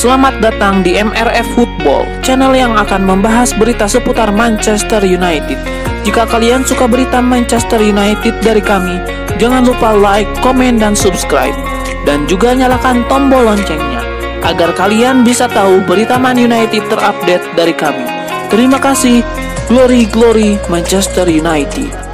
Selamat datang di MRF Football, channel yang akan membahas berita seputar Manchester United. Jika kalian suka berita Manchester United dari kami, jangan lupa like, komen, dan subscribe. Dan juga nyalakan tombol loncengnya, agar kalian bisa tahu berita Man United terupdate dari kami. Terima kasih, Glory Glory Manchester United.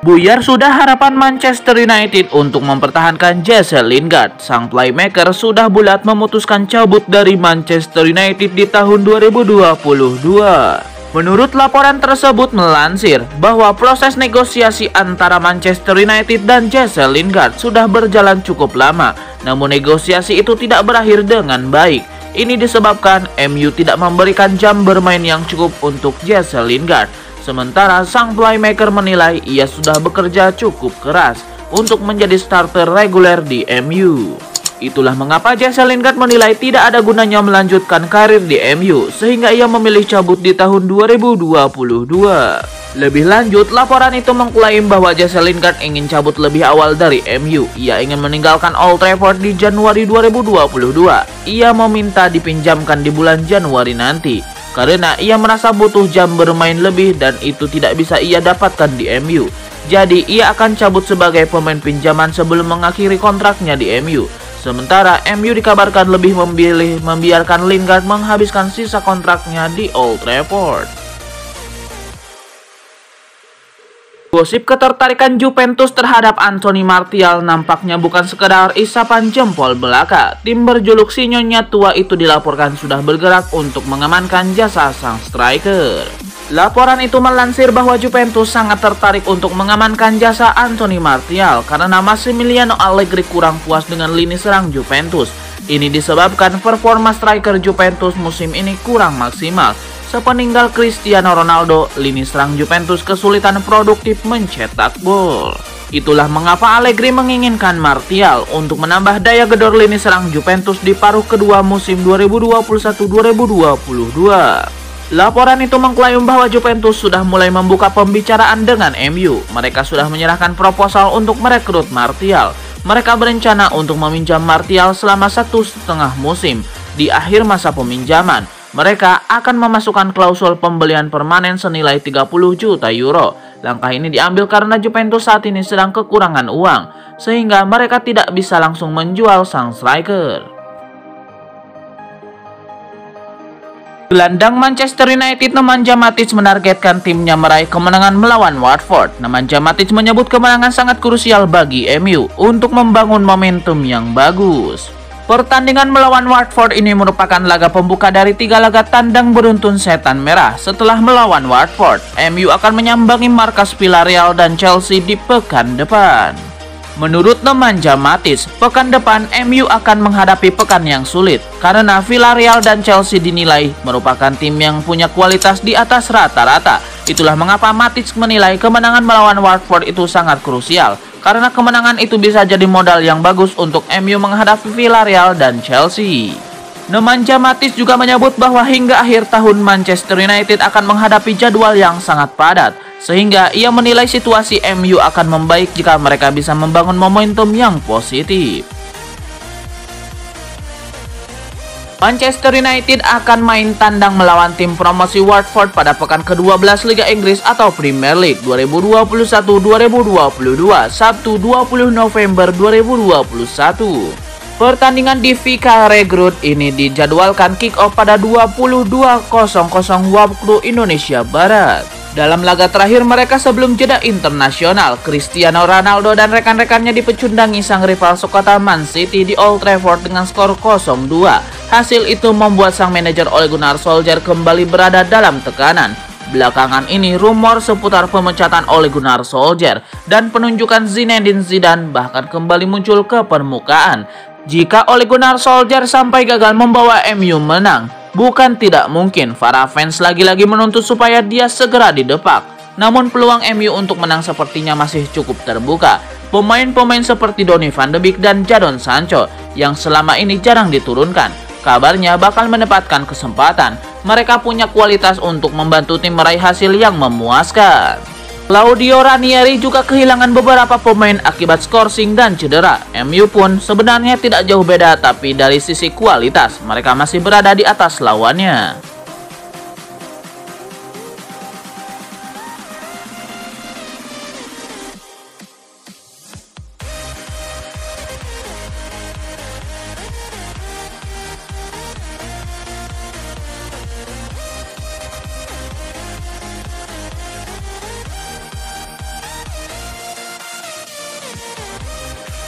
Buyar sudah harapan Manchester United untuk mempertahankan Jesse Lingard. Sang playmaker sudah bulat memutuskan cabut dari Manchester United di tahun 2022. Menurut laporan tersebut melansir bahwa proses negosiasi antara Manchester United dan Jesse Lingard sudah berjalan cukup lama, namun negosiasi itu tidak berakhir dengan baik. Ini disebabkan MU tidak memberikan jam bermain yang cukup untuk Jesse Lingard. Sementara sang playmaker menilai ia sudah bekerja cukup keras untuk menjadi starter reguler di MU. Itulah mengapa Jesse Lingard menilai tidak ada gunanya melanjutkan karir di MU, sehingga ia memilih cabut di tahun 2022. Lebih lanjut, laporan itu mengklaim bahwa Jesse Lingard ingin cabut lebih awal dari MU. Ia ingin meninggalkan Old Trafford di Januari 2022. Ia meminta dipinjamkan di bulan Januari nanti, karena ia merasa butuh jam bermain lebih dan itu tidak bisa ia dapatkan di MU. Jadi ia akan cabut sebagai pemain pinjaman sebelum mengakhiri kontraknya di MU. Sementara MU dikabarkan lebih memilih membiarkan Lingard menghabiskan sisa kontraknya di Old Trafford. Gosip ketertarikan Juventus terhadap Anthony Martial nampaknya bukan sekedar isapan jempol belaka. Tim berjuluk si Nyonya Tua itu dilaporkan sudah bergerak untuk mengamankan jasa sang striker. Laporan itu melansir bahwa Juventus sangat tertarik untuk mengamankan jasa Anthony Martial karena Massimiliano Allegri kurang puas dengan lini serang Juventus. Ini disebabkan performa striker Juventus musim ini kurang maksimal. Sepeninggal Cristiano Ronaldo, lini serang Juventus kesulitan produktif mencetak gol. Itulah mengapa Allegri menginginkan Martial untuk menambah daya gedor lini serang Juventus di paruh kedua musim 2021-2022. Laporan itu mengklaim bahwa Juventus sudah mulai membuka pembicaraan dengan MU. Mereka sudah menyerahkan proposal untuk merekrut Martial. Mereka berencana untuk meminjam Martial selama 1,5 musim. Di akhir masa peminjaman, mereka akan memasukkan klausul pembelian permanen senilai 30 juta euro. Langkah ini diambil karena Juventus saat ini sedang kekurangan uang, sehingga mereka tidak bisa langsung menjual sang striker. Gelandang Manchester United Nemanja Matic menargetkan timnya meraih kemenangan melawan Watford. Nemanja Matic menyebut kemenangan sangat krusial bagi MU untuk membangun momentum yang bagus. Pertandingan melawan Watford ini merupakan laga pembuka dari 3 laga tandang beruntun setan merah. Setelah melawan Watford, MU akan menyambangi markas Villarreal dan Chelsea di pekan depan. Menurut Nemanja Matic, pekan depan MU akan menghadapi pekan yang sulit karena Villarreal dan Chelsea dinilai merupakan tim yang punya kualitas di atas rata-rata. Itulah mengapa Matic menilai kemenangan melawan Watford itu sangat krusial, karena kemenangan itu bisa jadi modal yang bagus untuk MU menghadapi Villarreal dan Chelsea. Nemanja Matic juga menyebut bahwa hingga akhir tahun Manchester United akan menghadapi jadwal yang sangat padat, sehingga ia menilai situasi MU akan membaik jika mereka bisa membangun momentum yang positif. Manchester United akan main tandang melawan tim promosi Watford pada pekan ke-12 Liga Inggris atau Premier League 2021-2022, Sabtu 20 November 2021. Pertandingan di Vicarage Road ini dijadwalkan kick-off pada 22.00 waktu Indonesia Barat. Dalam laga terakhir mereka sebelum jeda internasional, Cristiano Ronaldo dan rekan-rekannya dipecundangi sang rival sekota Man City di Old Trafford dengan skor 0-2. Hasil itu membuat sang manajer Ole Gunnar Solskjaer kembali berada dalam tekanan. Belakangan ini rumor seputar pemecatan Ole Gunnar Solskjaer dan penunjukan Zinedine Zidane bahkan kembali muncul ke permukaan. Jika Ole Gunnar Solskjaer sampai gagal membawa MU menang, bukan tidak mungkin para fans lagi-lagi menuntut supaya dia segera didepak. Namun peluang MU untuk menang sepertinya masih cukup terbuka. Pemain-pemain seperti Donny van de Beek dan Jadon Sancho yang selama ini jarang diturunkan, kabarnya bakal mendapatkan kesempatan. Mereka punya kualitas untuk membantu tim meraih hasil yang memuaskan. Claudio Ranieri juga kehilangan beberapa pemain akibat skorsing dan cedera. MU pun sebenarnya tidak jauh beda, tapi dari sisi kualitas mereka masih berada di atas lawannya.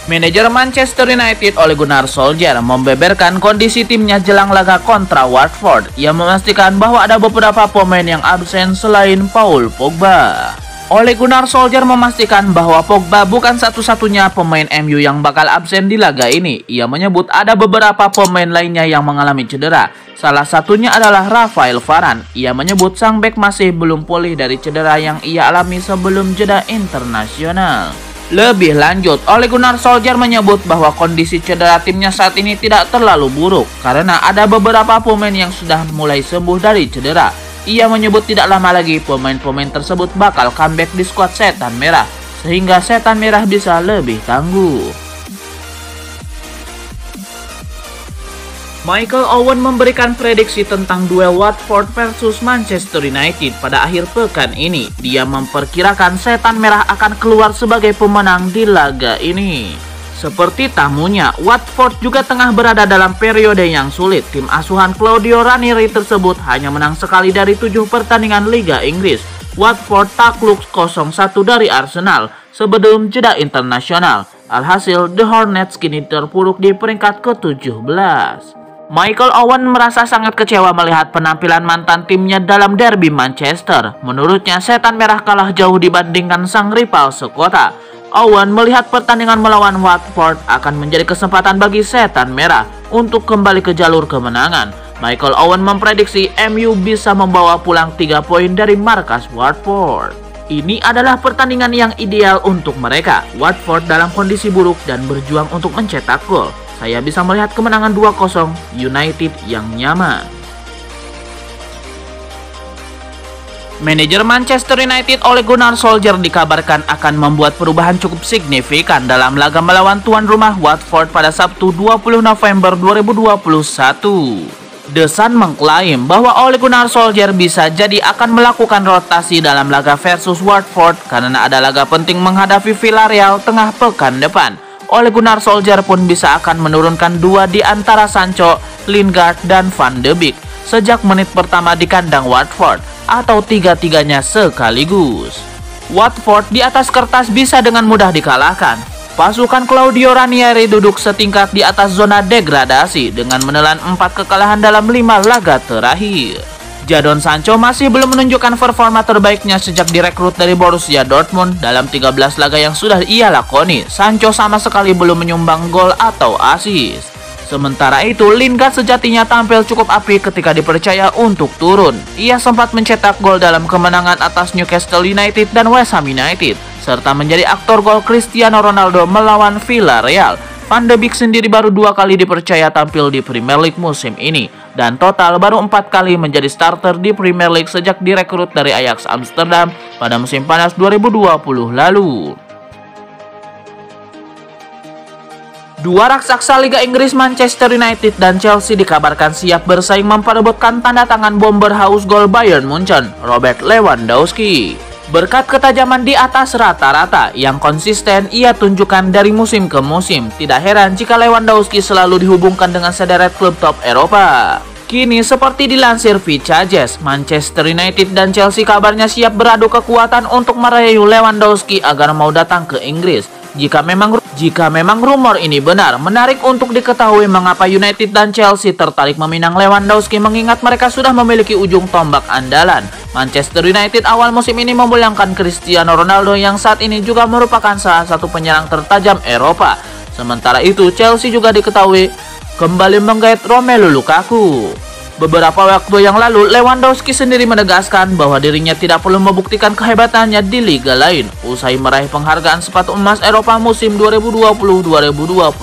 Manajer Manchester United Ole Gunnar Solskjaer membeberkan kondisi timnya jelang laga kontra Watford. Ia memastikan bahwa ada beberapa pemain yang absen selain Paul Pogba. Ole Gunnar Solskjaer memastikan bahwa Pogba bukan satu-satunya pemain MU yang bakal absen di laga ini. Ia menyebut ada beberapa pemain lainnya yang mengalami cedera. Salah satunya adalah Rafael Varane. Ia menyebut sang bek masih belum pulih dari cedera yang ia alami sebelum jeda internasional. Lebih lanjut, Ole Gunnar Solskjaer menyebut bahwa kondisi cedera timnya saat ini tidak terlalu buruk karena ada beberapa pemain yang sudah mulai sembuh dari cedera. Ia menyebut tidak lama lagi pemain-pemain tersebut bakal comeback di skuad Setan Merah, sehingga Setan Merah bisa lebih tangguh. Michael Owen memberikan prediksi tentang duel Watford versus Manchester United pada akhir pekan ini. Dia memperkirakan Setan Merah akan keluar sebagai pemenang di laga ini. Seperti tamunya, Watford juga tengah berada dalam periode yang sulit. Tim asuhan Claudio Ranieri tersebut hanya menang sekali dari 7 pertandingan Liga Inggris. Watford takluk 0-1 dari Arsenal sebelum jeda internasional. Alhasil, The Hornets kini terpuruk di peringkat ke-17. Michael Owen merasa sangat kecewa melihat penampilan mantan timnya dalam derby Manchester. Menurutnya, Setan Merah kalah jauh dibandingkan sang rival sekota. Owen melihat pertandingan melawan Watford akan menjadi kesempatan bagi Setan Merah untuk kembali ke jalur kemenangan. Michael Owen memprediksi MU bisa membawa pulang 3 poin dari markas Watford. Ini adalah pertandingan yang ideal untuk mereka. Watford dalam kondisi buruk dan berjuang untuk mencetak gol. Saya bisa melihat kemenangan 2-0 United yang nyaman. Manajer Manchester United Ole Gunnar Solskjaer dikabarkan akan membuat perubahan cukup signifikan dalam laga melawan tuan rumah Watford pada Sabtu 20 November 2021. The Sun mengklaim bahwa Ole Gunnar Solskjaer bisa jadi akan melakukan rotasi dalam laga versus Watford karena ada laga penting menghadapi Villarreal tengah pekan depan. Ole Gunnar Solskjaer pun bisa akan menurunkan 2 di antara Sancho, Lingard, dan Van de Beek sejak menit pertama di kandang Watford, atau 3-tiganya sekaligus. Watford di atas kertas bisa dengan mudah dikalahkan. Pasukan Claudio Ranieri duduk setingkat di atas zona degradasi dengan menelan 4 kekalahan dalam 5 laga terakhir. Jadon Sancho masih belum menunjukkan performa terbaiknya sejak direkrut dari Borussia Dortmund. Dalam 13 laga yang sudah ia lakoni, Sancho sama sekali belum menyumbang gol atau assist. Sementara itu, Lingard sejatinya tampil cukup apik ketika dipercaya untuk turun. Ia sempat mencetak gol dalam kemenangan atas Newcastle United dan West Ham United, serta menjadi aktor gol Cristiano Ronaldo melawan Villarreal. Van de Beek sendiri baru 2 kali dipercaya tampil di Premier League musim ini, dan total baru 4 kali menjadi starter di Premier League sejak direkrut dari Ajax Amsterdam pada musim panas 2020 lalu. 2 raksasa Liga Inggris Manchester United dan Chelsea dikabarkan siap bersaing memperebutkan tanda tangan bomber haus gol Bayern Munchen, Robert Lewandowski. Berkat ketajaman di atas rata-rata yang konsisten ia tunjukkan dari musim ke musim, tidak heran jika Lewandowski selalu dihubungkan dengan sederet klub top Eropa. Kini seperti dilansir Vicajes, Manchester United dan Chelsea kabarnya siap beradu kekuatan untuk merayu Lewandowski agar mau datang ke Inggris. Jika memang rumor ini benar, menarik untuk diketahui mengapa United dan Chelsea tertarik meminang Lewandowski mengingat mereka sudah memiliki ujung tombak andalan. Manchester United awal musim ini memulangkan Cristiano Ronaldo yang saat ini juga merupakan salah satu penyerang tertajam Eropa. Sementara itu, Chelsea juga diketahui kembali menggait Romelu Lukaku. Beberapa waktu yang lalu, Lewandowski sendiri menegaskan bahwa dirinya tidak perlu membuktikan kehebatannya di liga lain usai meraih penghargaan sepatu emas Eropa musim 2020-2021.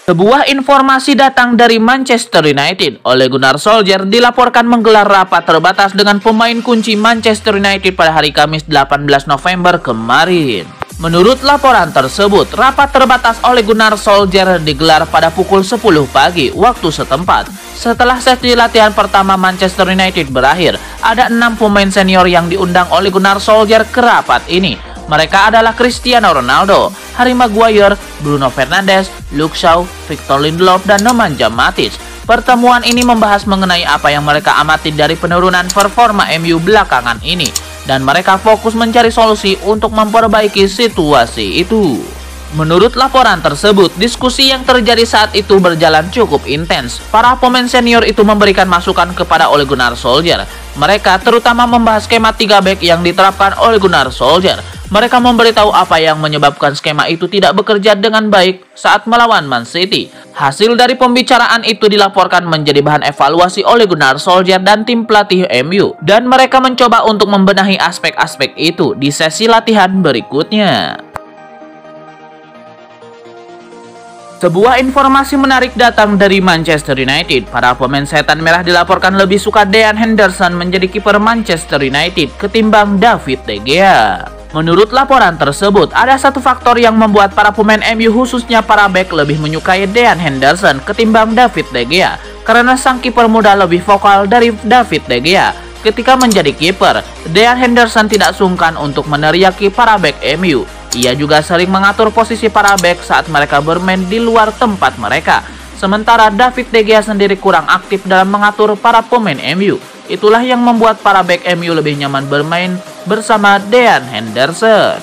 Sebuah informasi datang dari Manchester United. Ole Gunnar Solskjaer dilaporkan menggelar rapat terbatas dengan pemain kunci Manchester United pada hari Kamis 18 November kemarin. Menurut laporan tersebut, rapat terbatas Ole Gunnar Solskjaer digelar pada pukul 10 pagi waktu setempat. Setelah sesi latihan pertama Manchester United berakhir, ada 6 pemain senior yang diundang Ole Gunnar Solskjaer ke rapat ini. Mereka adalah Cristiano Ronaldo, Harry Maguire, Bruno Fernandes, Luke Shaw, Victor Lindelof, dan Nemanja Matic. Pertemuan ini membahas mengenai apa yang mereka amati dari penurunan performa MU belakangan ini, dan mereka fokus mencari solusi untuk memperbaiki situasi itu. Menurut laporan tersebut, diskusi yang terjadi saat itu berjalan cukup intens. Para pemain senior itu memberikan masukan kepada Ole Gunnar Solskjaer. Mereka terutama membahas skema 3 back yang diterapkan Ole Gunnar Solskjaer. Mereka memberitahu apa yang menyebabkan skema itu tidak bekerja dengan baik saat melawan Man City. Hasil dari pembicaraan itu dilaporkan menjadi bahan evaluasi Ole Gunnar Solskjaer dan tim pelatih MU. Dan mereka mencoba untuk membenahi aspek-aspek itu di sesi latihan berikutnya. Sebuah informasi menarik datang dari Manchester United. Para pemain setan merah dilaporkan lebih suka Dean Henderson menjadi kiper Manchester United ketimbang David De Gea. Menurut laporan tersebut, ada satu faktor yang membuat para pemain MU khususnya para bek lebih menyukai Dean Henderson ketimbang David De Gea, karena sang kiper muda lebih vokal dari David De Gea. Ketika menjadi kiper, Dean Henderson tidak sungkan untuk meneriaki para bek MU. Ia juga sering mengatur posisi para bek saat mereka bermain di luar tempat mereka. Sementara David De Gea sendiri kurang aktif dalam mengatur para pemain MU. Itulah yang membuat para bek MU lebih nyaman bermain bersama Dean Henderson.